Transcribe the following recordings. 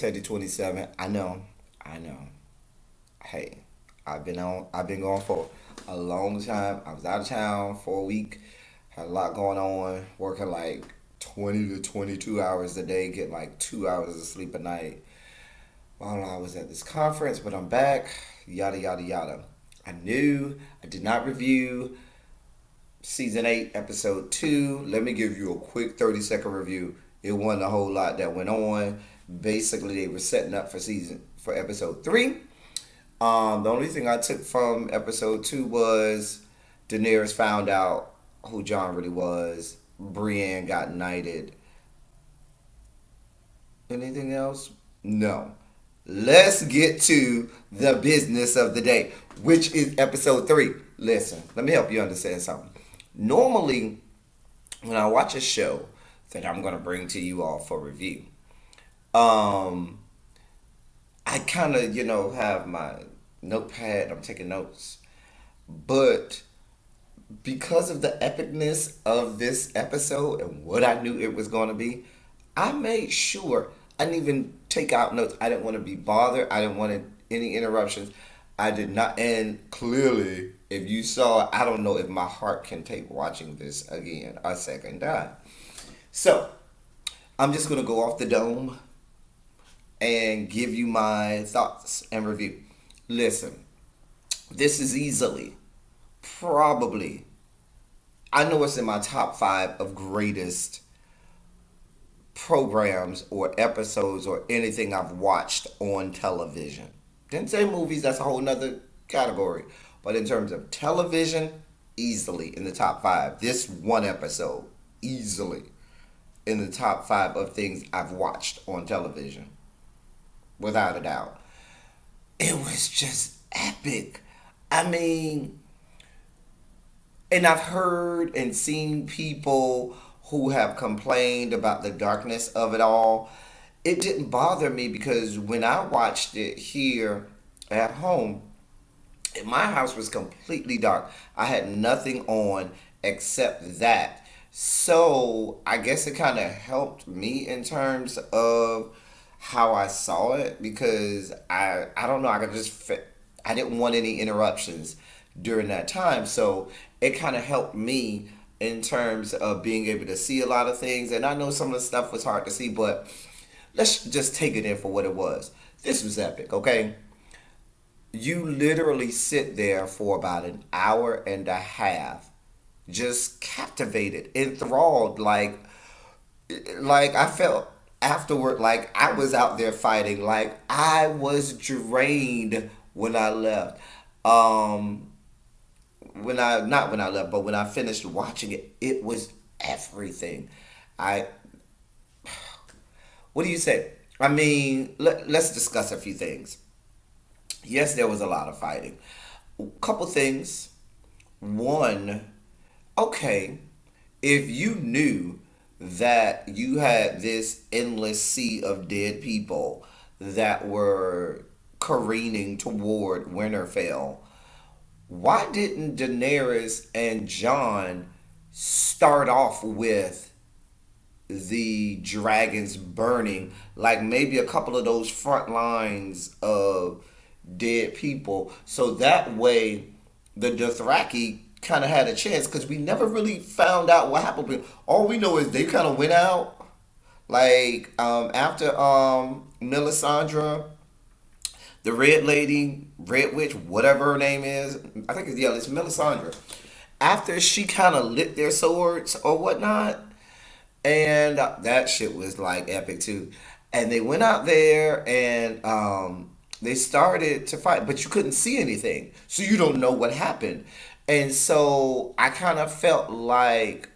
Teddy 27. I know. Hey, I've been gone for a long time. I was out of town for a week. Had a lot going on, working like 20 to 22 hours a day, get like 2 hours of sleep a night while I was at this conference, but I'm back, yada, yada, yada. I did not review season 8, episode 2. Let me give you a quick 30-second review. It wasn't a whole lot that went on. Basically, they were setting up for episode 3. The only thing I took from episode 2 was Daenerys found out who John really was. Brienne got knighted. Anything else? No. Let's get to the business of the day, which is episode 3. Listen, let me help you understand something. Normally, when I watch a show that I'm going to bring to you all for review, um, I kind of, have my notepad, I'm taking notes. But because of the epicness of this episode and what I knew it was going to be, I made sure I didn't even take out notes. I didn't want to be bothered. I didn't want any interruptions. I did not. And clearly, if you saw, I don't know if my heart can take watching this again a second time. So, I'm just going to go off the dome and give you my thoughts and review. Listen, this is easily, probably, I know it's in my top 5 of greatest programs or episodes or anything I've watched on television. Didn't say movies, that's a whole nother category. But in terms of television, easily in the top 5. This one episode, easily in the top 5 of things I've watched on television. Without a doubt. It was just epic. I mean, and I've heard and seen people who have complained about the darkness of it all. It didn't bother me because when I watched it here at home, my house was completely dark. I had nothing on except that. So I guess it kind of helped me in terms of how I saw it because I don't know, I didn't want any interruptions during that time. So it kind of helped me in terms of being able to see a lot of things. And I know some of the stuff was hard to see, but let's just take it in for what it was. This was epic, okay? You literally sit there for about an hour and a half, just captivated, enthralled, like I felt afterward like I was out there fighting, like I was drained when I left. Um, when I left, but when I finished watching it, it was everything. I What do you say? I mean, let's discuss a few things. Yes, there was a lot of fighting. A couple things. One, okay, if you knew that you had this endless sea of dead people that were careening toward Winterfell, why didn't Daenerys and Jon start off with the dragons burning, like maybe a couple of those front lines of dead people, so that way the Dothraki kind of had a chance because we never really found out what happened. All we know is they kind of went out like after Melisandre, the Red Lady, Red Witch, whatever her name is. I think it's Melisandre. After she kind of lit their swords or whatnot, and that shit was like epic too. And they went out there and they started to fight, but you couldn't see anything, so you don't know what happened. And so I kind of felt like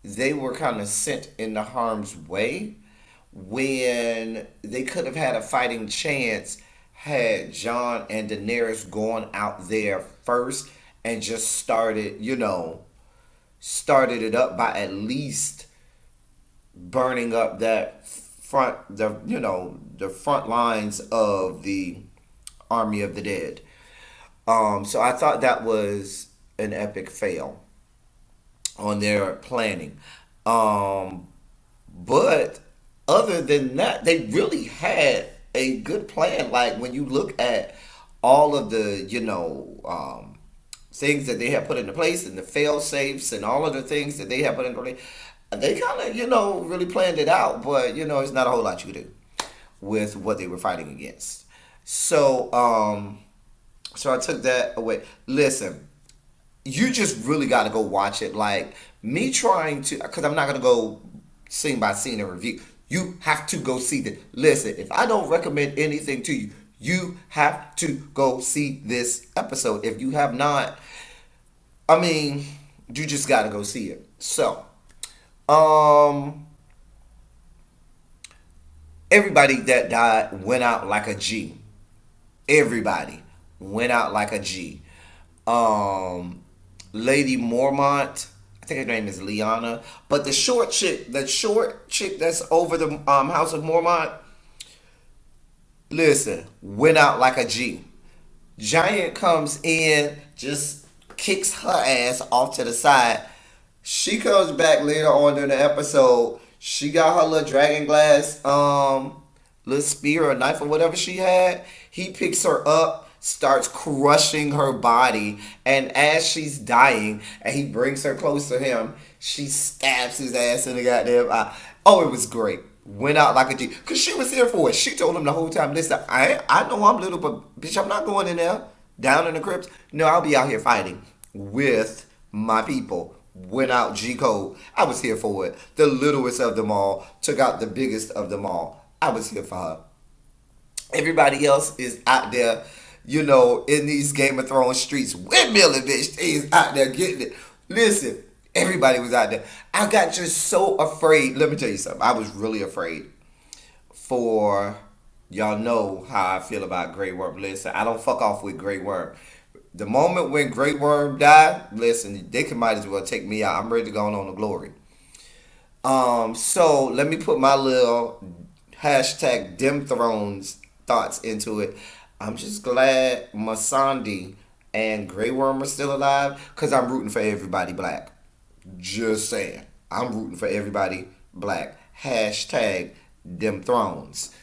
they were kind of sent into harm's way when they could have had a fighting chance had John and Daenerys gone out there first and just started it up by at least burning up the front lines of the army of the dead. So I thought that was an epic fail on their planning. Um, but other than that, they really had. a good plan. Like when you look at all of the, things that they have put into place and the fail safes and all of the things that they have put into place, they kind of, really planned it out. But, it's not a whole lot you can do with what they were fighting against. So, so I took that away. Listen, you just really got to go watch it. Like me trying to, because I'm not going to go scene by scene and review. You have to go see it. Listen, if I don't recommend anything to you, you have to go see this episode. If you have not, I mean, you just got to go see it. So, um, everybody that died went out like a G. Everybody went out like a G. Um, Lady Mormont, I think her name is Liana, but the short chick that's over the House of Mormont, listen, went out like a G. Giant comes in, just kicks her ass off to the side. She comes back later on during the episode. She got her little dragon glass, little spear or knife or whatever she had. He picks her up, starts crushing her body, and as she's dying, and he brings her close to him, she stabs his ass in the goddamn eye. Oh, it was great. Went out like a G. Because she was here for it. She told him the whole time, listen, I know I'm little, but bitch, I'm not going in there. Down in the crypts. No, I'll be out here fighting with my people. Went out G Code. I was here for it. The littlest of them all took out the biggest of them all. I was here for her. Everybody else is out there, in these Game of Thrones streets. Windmilling, bitch. They is out there getting it. Listen, everybody was out there. I got just so afraid. Let me tell you something. I was really afraid for y'all know how I feel about Grey Worm. Listen, I don't fuck off with Grey Worm. The moment when Grey Worm died, listen, they can might as well take me out. I'm ready to go on to glory. So let me put my little hashtag Dem Thrones thoughts into it. I'm just glad Masandi and Grey Worm are still alive because I'm rooting for everybody black. Just saying. I'm rooting for everybody black. Hashtag Dem Thrones.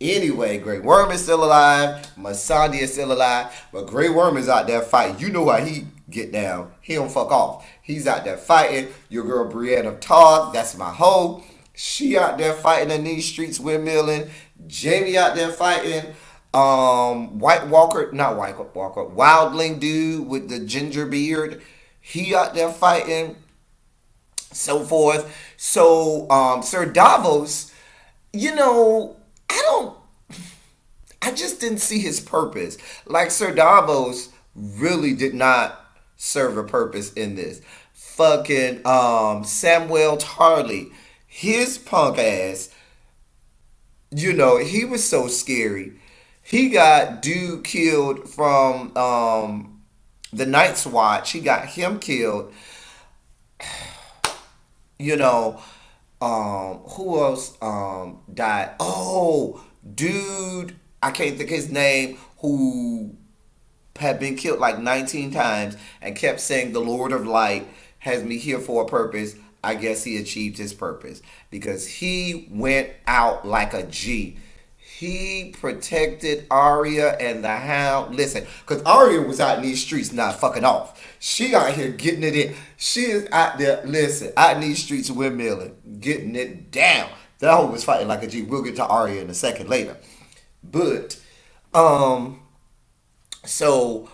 Anyway, Grey Worm is still alive. Masandi is still alive. But Grey Worm is out there fighting. You know how he get down. He don't fuck off. He's out there fighting. Your girl Brienne of Tarth, that's my hoe. She out there fighting in these streets, windmilling. Jamie out there fighting. White Walker, not White Walker, Wildling dude with the ginger beard. He out there fighting. So forth. So, Sir Davos, I don't. I just didn't see his purpose. Like Sir Davos really did not serve a purpose in this. Fucking Samuel Tarly, his punk ass. He was so scary. He got dude killed from the Night's Watch. He got him killed. You know, who else died? Oh, dude, I can't think of his name, who had been killed like 19 times and kept saying the Lord of Light has me here for a purpose. I guess he achieved his purpose because he went out like a G. He protected Arya and the Hound. Listen, because Arya was out in these streets not fucking off. She out here getting it in. She is out there, listen, out in these streets windmilling, getting it down. That hoe was fighting like a G. We'll get to Arya in a second later. But, so,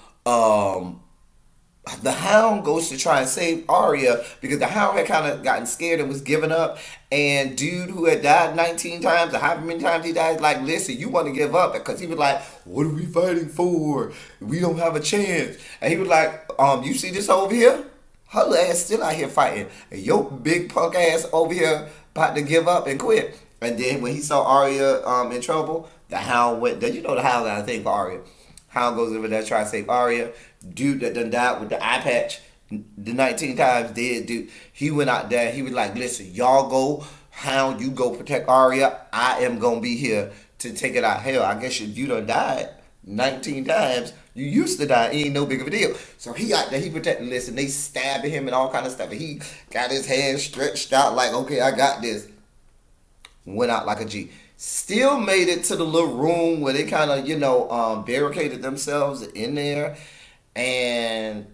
the Hound goes to try and save Arya because the Hound had kind of gotten scared and was giving up. And dude who had died 19 times, or however many times he died, like, listen, you want to give up? Because he was like, what are we fighting for? We don't have a chance. And he was like, you see this over here? Her little ass still out here fighting. And your big punk ass over here about to give up and quit. And then when he saw Arya in trouble, the Hound went there. You know the Hound got a thing for Arya. Hound goes over there trying to save Arya. Dude that done died with the eye patch the 19 times dead dude. He went out there. He was like, listen, y'all go. Hound, you go protect Arya. I am going to be here to take it out. Hell, I guess if you done died 19 times, you used to die. It ain't no big of a deal. So he out there. He protecting. Listen, they stabbing him and all kind of stuff. And he got his hands stretched out like, okay, I got this. Went out like a G. still made it to the little room where they kind of, barricaded themselves in there and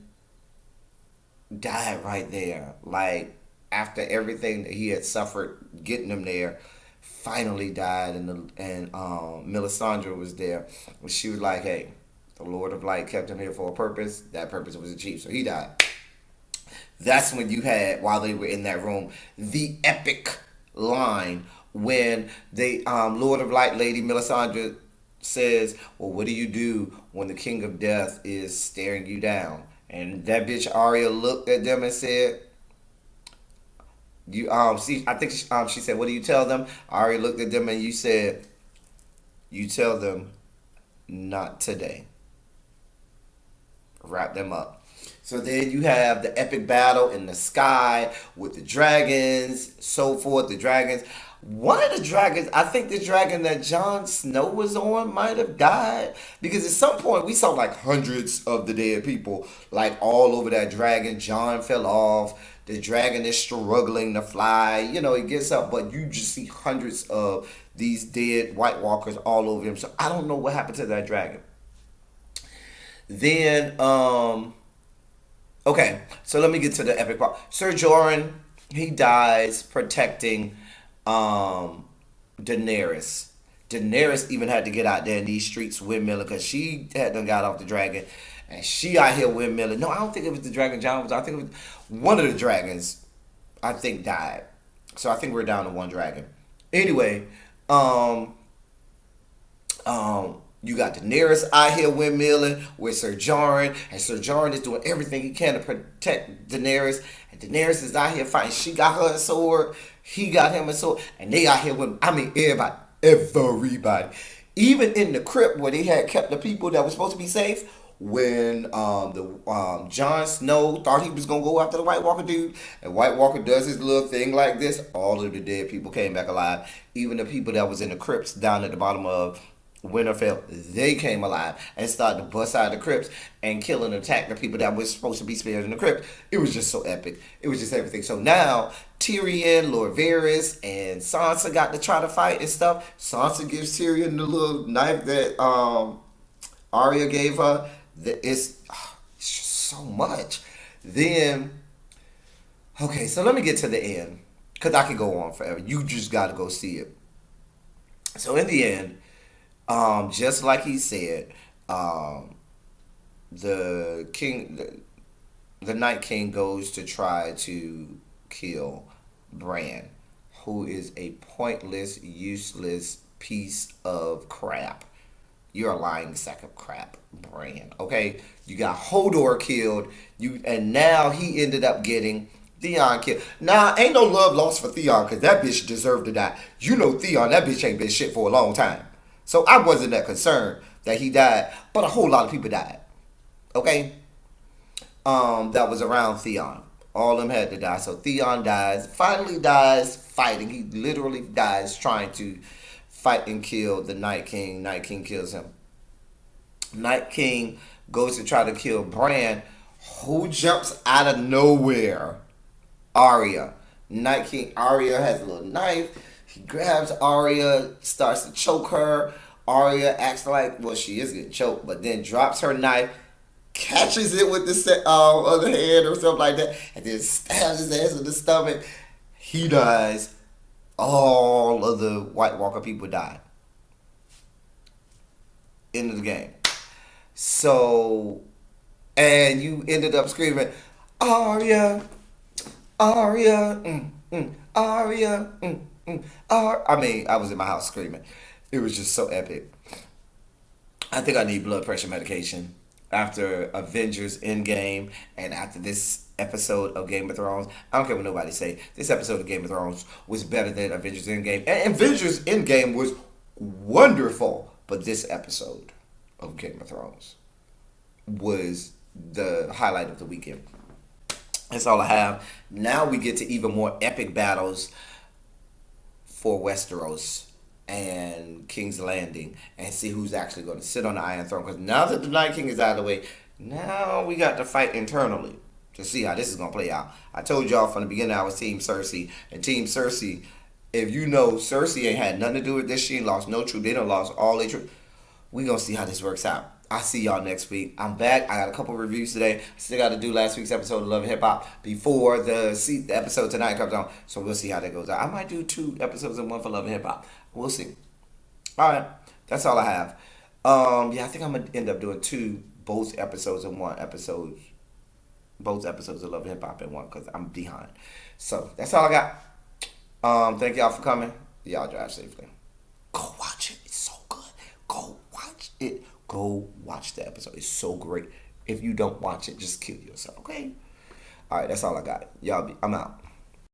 died right there. Like, after everything that he had suffered getting them there, finally died, and Melisandre was there. She was like, "Hey, the Lord of Light kept him here for a purpose. That purpose was achieved, so he died." That's when you had, while they were in that room, the epic line when they Lord of Light Lady Melisandre says, "Well, what do you do when the King of Death is staring you down?" And that bitch Arya looked at them and said, "You see, I think she said, what do you tell them?" Arya looked at them and you said, "You tell them not today." Wrap them up. So then you have the epic battle in the sky with the dragons, so forth. The dragons. One of the dragons, I think the dragon that Jon Snow was on might have died because at some point we saw like hundreds of the dead people like all over that dragon. Jon fell off. The dragon is struggling to fly. He gets up, but you just see hundreds of these dead White Walkers all over him. So I don't know what happened to that dragon. Then, okay, so let me get to the epic part. Sir Jorah, he dies protecting um, Daenerys. Daenerys even had to get out there in these streets windmilling because she had done got off the dragon. And she out here windmilling. No, I don't think it was the dragon John was. I think it was one of the dragons, I think, died. So I think we're down to one dragon. Anyway, um, you got Daenerys out here windmilling with Sir Jorah, and Sir Jorah is doing everything he can to protect Daenerys. And Daenerys is out here fighting. She got her a sword, he got him a sword, and they out here with, I mean, everybody. Even in the crypt where they had kept the people that were supposed to be safe, when the Jon Snow thought he was gonna go after the White Walker dude, and White Walker does his little thing like this, all of the dead people came back alive. Even the people that was in the crypts down at the bottom of Winterfell, they came alive and started to bust out of the crypts and kill and attack the people that was supposed to be spared in the crypt. It was just so epic. It was just everything. So now Tyrion, Lord Varys, and Sansa got to try to fight and stuff. Sansa gives Tyrion the little knife that Arya gave her. It's just so much. Then, okay, so let me get to the end because I could go on forever. You just got to go see it. So in the end, just like he said, um, the king, the Night King goes to try to kill Bran, who is a pointless, useless piece of crap. You're a lying sack of crap, Bran. Okay, you got Hodor killed. And now he ended up getting Theon killed. Now ain't no love lost for Theon because that bitch deserved to die. Theon, that bitch ain't been shit for a long time. So I wasn't that concerned that he died, but a whole lot of people died. Okay, that was around Theon. All of them had to die. So Theon dies. Finally dies fighting. He literally dies trying to fight and kill the Night King. Night King kills him. Night King goes to try to kill Bran, who jumps out of nowhere. Arya. Night King Arya has a little knife. He grabs Arya, starts to choke her. Arya acts like, well, she is getting choked, but then drops her knife, catches it with the other hand or something like that, and then stabs his ass in the stomach. He dies. All of the White Walker people die. End of the game. So, and you ended up screaming, Arya, Arya, Arya, I mean, I was in my house screaming. It was just so epic. I think I need blood pressure medication after Avengers Endgame and after this episode of Game of Thrones. I don't care what nobody say. This episode of Game of Thrones was better than Avengers Endgame. And Avengers Endgame was wonderful. But this episode of Game of Thrones was the highlight of the weekend. That's all I have. Now we get to even more epic battles for Westeros and King's Landing and see who's actually going to sit on the Iron Throne. Because now that the Night King is out of the way, now we got to fight internally to see how this is going to play out. I told y'all from the beginning I was Team Cersei, and Team Cersei if you know Cersei ain't had nothing to do with this, she ain't lost no truth. They done lost all their truth. We gonna see how this works out. I see y'all next week. I'm back. I got a couple reviews today. I still got to do last week's episode of Love and Hip Hop before the episode tonight comes on. So we'll see how that goes out. I might do 2 episodes and one for Love and Hip Hop. We'll see. All right, that's all I have. Yeah, I think I'm gonna end up doing both episodes in one episode, both episodes of Love and Hip Hop in one because I'm behind. So that's all I got. Thank y'all for coming. Y'all drive safely. Go watch it. It's so good. Go watch it. Go watch the episode. It's so great. If you don't watch it, just kill yourself. Okay. All right. That's all I got. I'm out.